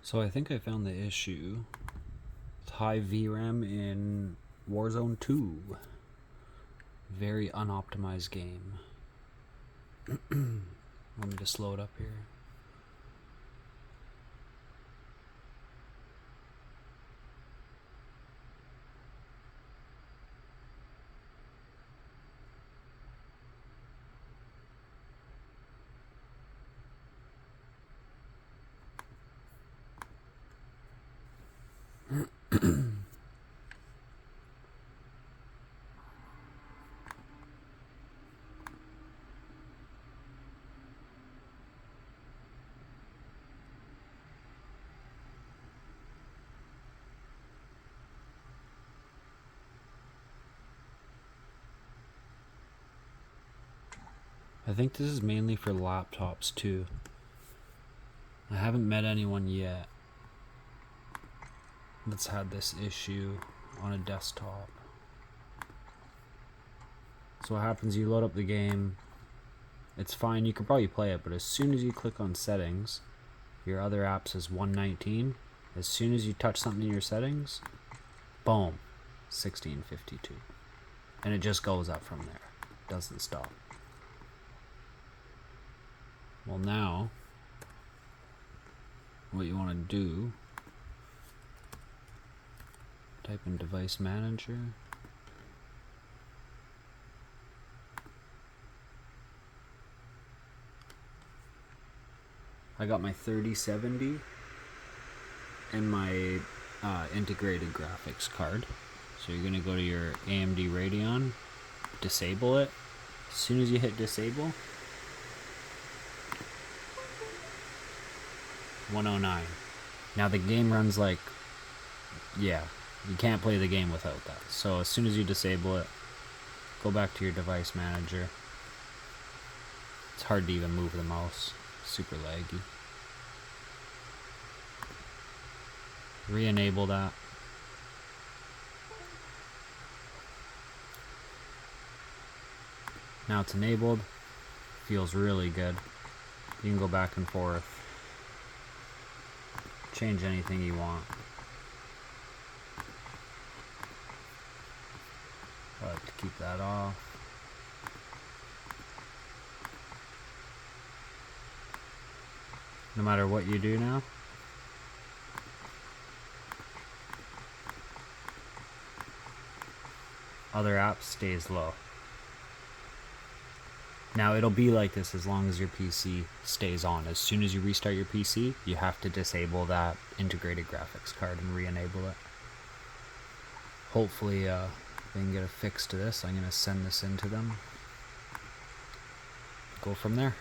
So I think I found the issue with high VRAM in Warzone 2. Very unoptimized game. Want me to slow it up here? I think this is mainly for laptops too. I haven't met anyone yet that's had this issue on a desktop. So what happens, you load up the game, it's fine, you can probably play it, but as soon as you click on settings, your other app says 119. As soon as you touch something in your settings, boom, 1652. And it just goes up from there. Doesn't stop. Well, now what you want to do, type in device manager. I got my 3070 and my integrated graphics card. So you're going to go to your AMD Radeon, disable it. As soon as you hit disable, 109. Now the game runs like, yeah, you can't play the game without that. So as soon as you disable it, go back to your device manager. It's hard to even move the mouse, super laggy. Re-enable that. Now it's enabled, feels really good. You can go back and forth, change anything you want. I like to keep that off. No matter what you do now, other apps stays low. Now it'll be like this as long as your PC stays on. As soon as you restart your PC, you have to disable that integrated graphics card and re-enable it. Hopefully they can get a fix to this. I'm going to send this in to them. Go from there.